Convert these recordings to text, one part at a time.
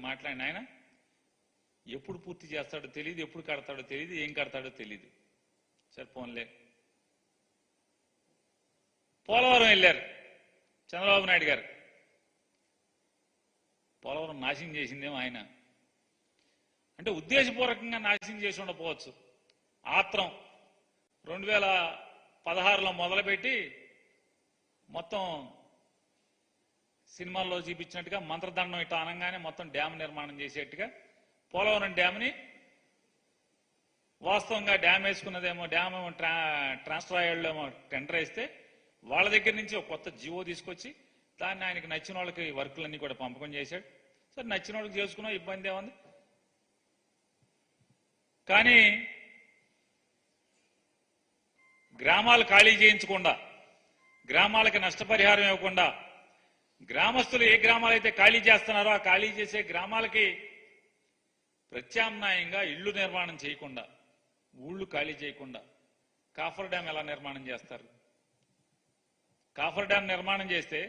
మాట్లాడిన ఆయన ఎప్పుడు పూర్తి చేస్తాడో తెలియదు, ఎప్పుడు కడతాడో తెలియదు, ఏం కడతాడో తెలియదు. సరే పోన్లే. పోలవరం వెళ్ళారు చంద్రబాబు నాయుడు గారు. పోలవరం నాశనం చేసిందేమో ఆయన. అంటే ఉద్దేశపూర్వకంగా నాశనం చేసి ఉండకపోవచ్చు. ఆత్రం 2016లో మొదలుపెట్టి మొత్తం సినిమాల్లో చూపించినట్టుగా మంత్రదండం ఇట్లా అనగానే మొత్తం డ్యామ్ నిర్మాణం చేసేట్టుగా పోలవరం డ్యామ్ని వాస్తవంగా డ్యామ్ వేసుకున్నదేమో డ్యామ్ ట్రాన్స్ఫర్ ఏమో టెండర్ వేస్తే వాళ్ళ దగ్గర నుంచి ఒక కొత్త జీవో తీసుకొచ్చి దాన్ని ఆయనకి నచ్చిన వాళ్ళకి వర్కులన్నీ కూడా పంపకం చేశాడు. సరే నచ్చిన వాళ్ళకి చేసుకున్నా ఇబ్బంది ఏముంది. కానీ గ్రామాలు ఖాళీ చేయించకుండా, గ్రామాలకి నష్టపరిహారం ఇవ్వకుండా, గ్రామస్తులు ఏ గ్రామాలైతే ఖాళీ చేస్తున్నారో ఆ ఖాళీ చేసే గ్రామాలకి ప్రత్యామ్నాయంగా ఇళ్లు నిర్మాణం చేయకుండా, ఊళ్ళు ఖాళీ చేయకుండా కాఫర్ డ్యామ్ ఎలా నిర్మాణం చేస్తారు? కాఫర్ డ్యామ్ నిర్మాణం చేస్తే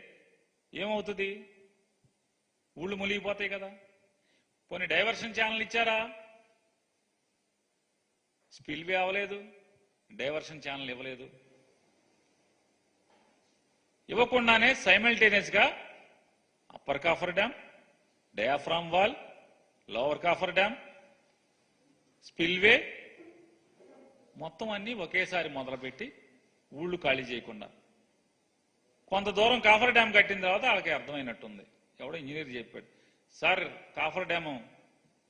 ఏమవుతుంది? ఊళ్ళు మునిగిపోతాయి కదా. పోనీ డైవర్షన్ ఛానల్ ఇచ్చారా? స్పిల్వే అవ్వలేదు, డైవర్షన్ ఛానల్ ఇవ్వలేదు. ఇవ్వకుండానే సైమల్టేనియస్ గా upper coffer dam, diaphragm wall, lower coffer dam, spillway మొత్తం అన్ని ఒకేసారి మొదలుపెట్టి ఊళ్ళు ఖాళీ చేయకుండా కొంత దూరం కాఫర్ డ్యామ్ కట్టిన తర్వాత వాళ్ళకి అర్థమైనట్టుంది. ఎవడో ఇంజనీర్ చెప్పాడు, sir coffer dam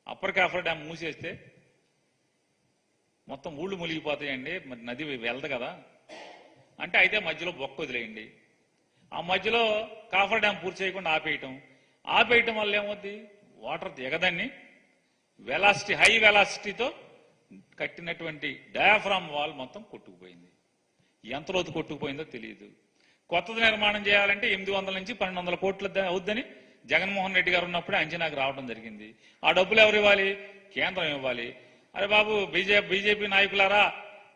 upper coffer dam మూసేస్తే మొత్తం ఊళ్ళు మునిగిపోతాయండి, మరి నది వెళ్దు కదా అంటే, అయితే మధ్యలో బొక్క వదిలేయండి. ఆ మధ్యలో కాఫర్ డ్యామ్ పూర్తి చేయకుండా ఆపేయటం వల్ల ఏమవుద్ది? వాటర్ దిగదని వెలాసిటీ, హై వెలాసిటీతో కట్టినటువంటి డయాఫ్రామ్ వాల్ మొత్తం కొట్టుకుపోయింది. ఎంత లోతు కొట్టుకుపోయిందో తెలియదు. కొత్తది నిర్మాణం చేయాలంటే 800 నుంచి 1200 కోట్లు అవుద్దని జగన్మోహన్ రెడ్డి గారు ఉన్నప్పుడే అంచనాకు రావడం జరిగింది. ఆ డబ్బులు ఎవరు ఇవ్వాలి? కేంద్రం ఇవ్వాలి. అరే బాబు, బీజేపీ నాయకులారా,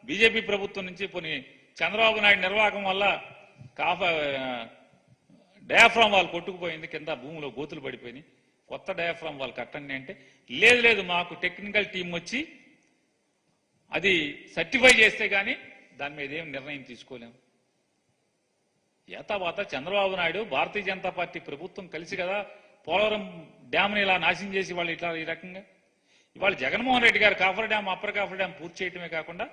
బీజేపీ ప్రభుత్వం నుంచి పోనీ చంద్రబాబు నాయుడు నిర్వాహకం వల్ల డయాఫ్రామ్ వాల్ కొట్టుకుపోయింది, కింద భూమిలో గోతులు పడిపోయినాయి, కొత్త డయాఫ్రామ్ వాల్ కట్టండి అంటే, లేదు మాకు టెక్నికల్ టీం వచ్చి అది సర్టిఫై చేస్తే కానీ దాని మీద ఏం నిర్ణయం తీసుకోలేము. ఏతావాత చంద్రబాబు నాయుడు, భారతీయ జనతా పార్టీ ప్రభుత్వం కలిసి కదా పోలవరం డ్యామ్ని ఇలా నాశనం చేసి వాళ్ళు ఇట్లా ఈ రకంగా ఇవాళ జగన్మోహన్ రెడ్డి గారు coffer dam, upper coffer dam పూర్తి చేయటమే కాకుండా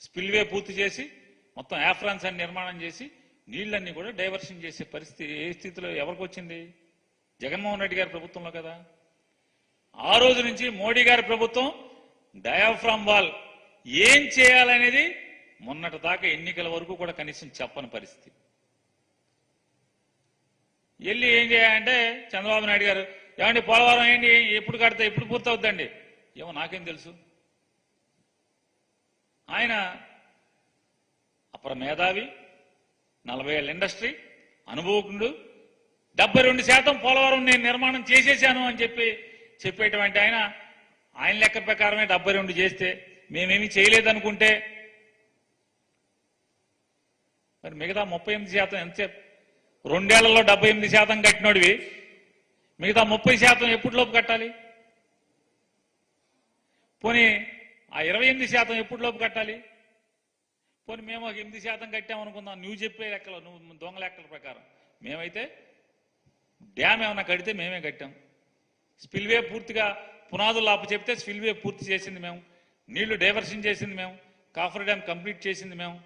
స్పిల్వే పూర్తి చేసి మొత్తం యాఫ్రాన్స్ అని నిర్మాణం చేసి నీళ్లన్నీ కూడా డైవర్షన్ చేసే పరిస్థితి ఏ స్థితిలో ఎవరికి వచ్చింది? జగన్మోహన్ రెడ్డి గారి ప్రభుత్వంలో కదా. ఆ రోజు నుంచి మోడీ గారి ప్రభుత్వం డయాఫ్రామ్ వాల్ ఏం చేయాలనేది మొన్నటి దాకా ఎన్నికల వరకు కూడా కనీసం చెప్పని పరిస్థితి. వెళ్ళి ఏం చేయాలంటే చంద్రబాబు నాయుడు గారు, ఏమండి పోలవరం ఏంటి, ఎప్పుడు కడితే ఎప్పుడు పూర్తవుద్దండి? ఏమో నాకేం తెలుసు. ఆయన అపర మేధావి, 40 ఏళ్ళ ఇండస్ట్రీ అనుభవకుడు, 72% పోలవరం నేను నిర్మాణం చేసేశాను అని చెప్పేటువంటి ఆయన లెక్క ప్రకారమే 72 చేస్తే, మేమేమీ చేయలేదనుకుంటే మరి మిగతా 38% ఎంతసేపు? 2 ఏళ్లలో 78% కట్టినోడివి, మిగతా 30% ఎప్పటిలోపు కట్టాలి? పోనీ ఆ 28% ఎప్పటిలోపు కట్టాలి? పోనీ మేము ఒక 8% కట్టామనుకుందాం, నువ్వు చెప్పే లెక్కలు, నువ్వు దొంగ లెక్కల ప్రకారం. మేమైతే డ్యామ్ ఏమన్నా కడితే మేమే కట్టాం. స్పిల్వే పూర్తిగా పునాదులు ఆపు చెప్తే స్పిల్వే పూర్తి చేసింది మేము, నీళ్లు డైవర్షన్ చేసింది మేము, కాఫర్ డ్యామ్ కంప్లీట్ చేసింది మేము.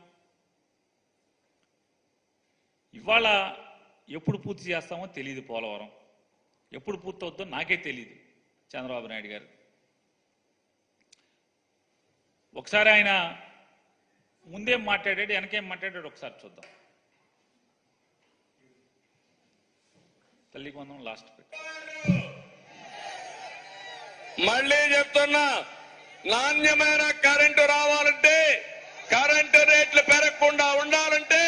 ఇవాళ ఎప్పుడు పూర్తి చేస్తామో తెలియదు. పోలవరం ఎప్పుడు పూర్తవుద్దో నాకే తెలియదు. చంద్రబాబు నాయుడు గారు ఒకసారి ఆయన ముందేం మాట్లాడాడు, వెనకేం మాట్లాడాడు ఒకసారి చూద్దాం. తల్లికి వందనం లాస్ట్ పెట్టి మళ్ళీ చెప్తున్నా, నాణ్యమైన కరెంటు రావాలంటే, కరెంటు రేట్లు పెరగకుండా ఉండాలంటే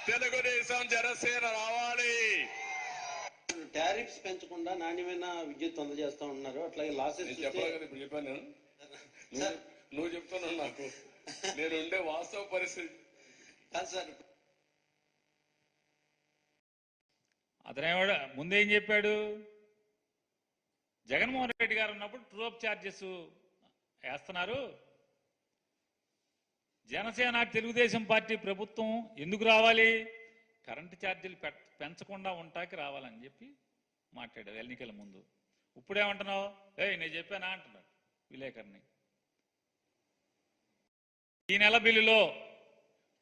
తెలుగుదేశం జనసేన రావాలి. టారిఫ్స్ పెంచకుండా నాణ్యమైన విద్యుత్ అందజేస్తా ఉన్నారు. అట్లాగే లాసెస్ ఇప్పుడు చెప్పాను, నువ్వు చెప్తున్నావు నాకు, నేను ఉండే వాస్తవ పరిస్థితి కాదు సార్. అతనేవాడు ముందేం చెప్పాడు? జగన్మోహన్ రెడ్డి గారు ఉన్నప్పుడు ట్రూఅప్ ఛార్జెస్ వేస్తున్నారు. జనసేన తెలుగుదేశం పార్టీ ప్రభుత్వం ఎందుకు రావాలి? కరెంటు ఛార్జీలు పెంచకుండా ఉంటాకి రావాలని చెప్పి మాట్లాడారు ఎన్నికల ముందు. ఇప్పుడేమంటున్నావు? నేను చెప్పానా అంటున్నాడు విలేకరుని. ఈ నెల బిల్లులో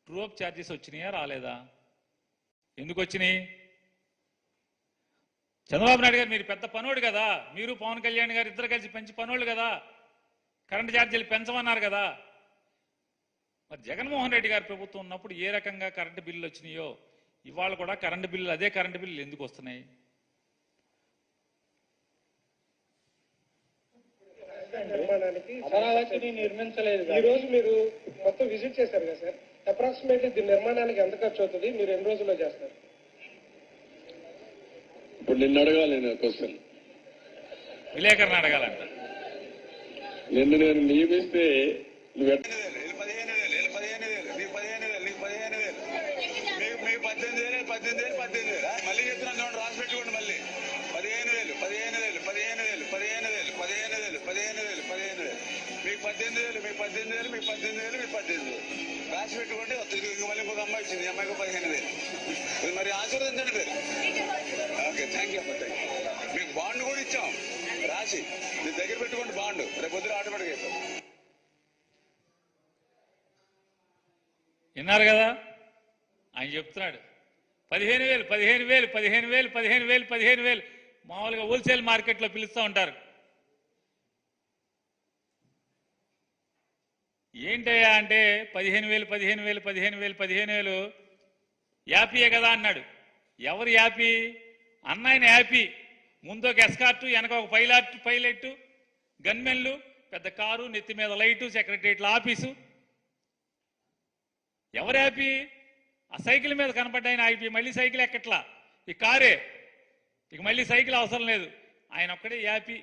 ట్రూఅప్ ఛార్జెస్ వచ్చినాయా రాలేదా? ఎందుకు వచ్చినాయి? చంద్రబాబు నాయుడు గారు మీరు పెద్ద పనోడు కదా, మీరు పవన్ కళ్యాణ్ గారు ఇద్దరు కలిసి పెంచి పనోళ్ళు కదా, కరెంటు ఛార్జీలు పెంచమన్నారు కదా. మరి జగన్మోహన్ రెడ్డి గారి ప్రభుత్వం ఉన్నప్పుడు ఏ రకంగా కరెంటు బిల్లులు వచ్చినాయో ఇవాళ కూడా కరెంటు బిల్లులు అదే కరెంటు బిల్లులు ఎందుకు వస్తున్నాయి? అమరావతిని నిర్మించలేదు. ఈ రోజు మీరు మొత్తం విజిట్ చేశారు కదా సార్, అప్రాక్సిమేట్లీ దీని నిర్మాణానికి ఎంత ఖర్చు అవుతుంది, మీరు ఎన్ని రోజుల్లో చేస్తారు? ఇప్పుడు నిన్ను అడగాలి నేను క్వశ్చన్. విలేకరుని అడగాలంట. నిన్ను నేను నియమిస్తే నువ్వు 18,000 మళ్ళీ చెప్తున్నాను, రాసి పెట్టుకోండి. మళ్ళీ 15,000 మీకు 18,000 రాసి పెట్టుకోండి. మళ్ళీ ఇంకొక అమ్మాయి వచ్చింది, అమ్మాయికి 15,000. మరి ఆశీర్వదించండి మీరు. ఓకే, థ్యాంక్ యూ అమ్మ. మీకు బాండ్ కూడా ఇచ్చాం రాసి, మీ దగ్గర పెట్టుకోండి బాండ్. రేపు పొద్దున ఆటోమేటిక్ అవుతాం. విన్నారు కదా ఆయన చెప్తున్నాడు. 15,000 మామూలుగా హోల్సేల్ మార్కెట్లో పిలుస్తూ ఉంటారు. ఏంటయ్యా అంటే 15,000 యాపీయే కదా అన్నాడు. ఎవరు యాపీ? అన్నాయన యాపీ. ముందు ఒక ఎస్కార్టు, వెనక ఒక పైలట్, గన్మెన్లు, పెద్ద కారు, నెత్తి మీద లైటు, సెక్రటరియట్ల ఆఫీసు. ఎవరు యాపీ? ఆ సైకిల్ మీద కనపడ్డాయన ఆపి మళ్ళీ సైకిల్ ఎక్కట్లా, ఈ కారే, ఇక మళ్ళీ సైకిల్ అవసరం లేదు, ఆయన ఒక్కడే యాపీ.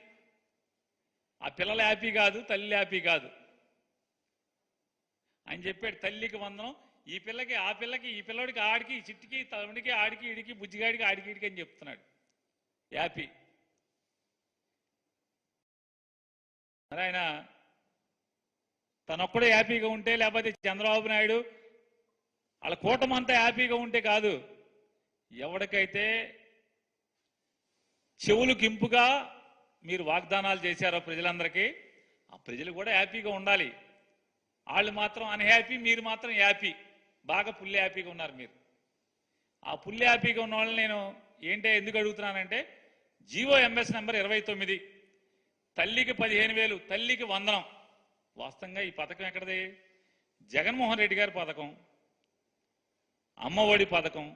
ఆ పిల్లల యాపీ కాదు, తల్లి యాపీ కాదు. ఆయన చెప్పాడు తల్లికి వందనం, ఈ పిల్లకి ఆ పిల్లకి, ఈ పిల్లడికి ఆడికి, ఈ చిట్టికి, తమ్ముడికి, ఆడికి ఇడికి, బుజ్జిగాడికి ఆడికి ఇడికి అని చెప్తున్నాడు యాపీ. మరి ఆయన తనొక్కడే హ్యాపీగా ఉంటే, లేకపోతే చంద్రబాబు నాయుడు వాళ్ళ కూటమి అంతా హ్యాపీగా ఉంటే కాదు. ఎవరికైతే చెవులకు ఇంపుగా మీరు వాగ్దానాలు చేశారో ప్రజలందరికీ, ఆ ప్రజలు కూడా హ్యాపీగా ఉండాలి. వాళ్ళు మాత్రం అన్హ్యాపీ, మీరు మాత్రం హ్యాపీ, బాగా ఫుల్ హ్యాపీగా ఉన్నారు మీరు. ఆ ఫుల్ హ్యాపీగా ఉన్న వాళ్ళని నేను ఎందుకు అడుగుతున్నానంటే, GOMS నెంబర్ 29, తల్లికి 15,000, తల్లికి వందనం. వాస్తవంగా ఈ పథకం ఎక్కడది? జగన్మోహన్ రెడ్డి గారి పథకం. అమ్మఒడి పథకం.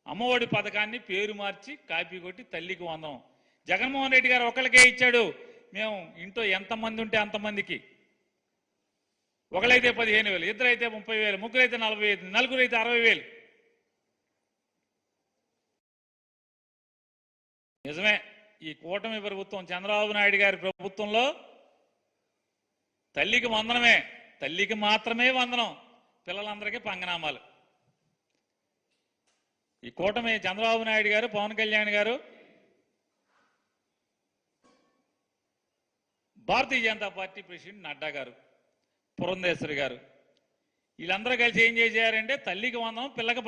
అమ్మఒడి పథకాన్ని పేరు మార్చి కాపీ కొట్టి తల్లికి వందనం. జగన్మోహన్ రెడ్డి గారు ఒకరికే ఇచ్చాడు. మేము ఇంట్లో ఎంతమంది ఉంటే అంతమందికి. ఒకరైతే 15,000, ఇద్దరైతే 30,000, ముగ్గురైతే 40,000, నలుగురైతే 60,000. నిజమే, ఈ కూటమి ప్రభుత్వం చంద్రబాబు నాయుడు గారి ప్రభుత్వంలో తల్లికి వందనమే, తల్లికి మాత్రమే వందనం, పిల్లలందరికీ పంగనామాలు. ఈ కూటమి చంద్రబాబు నాయుడు గారు, పవన్ కళ్యాణ్ గారు, భారతీయ జనతా పార్టీ ప్రెసిడెంట్ నడ్డా గారు, పురంధేశ్వరి గారు, వీళ్ళందరూ కలిసి ఏం చేశారంటే తల్లికి వందనం, పిల్లలకు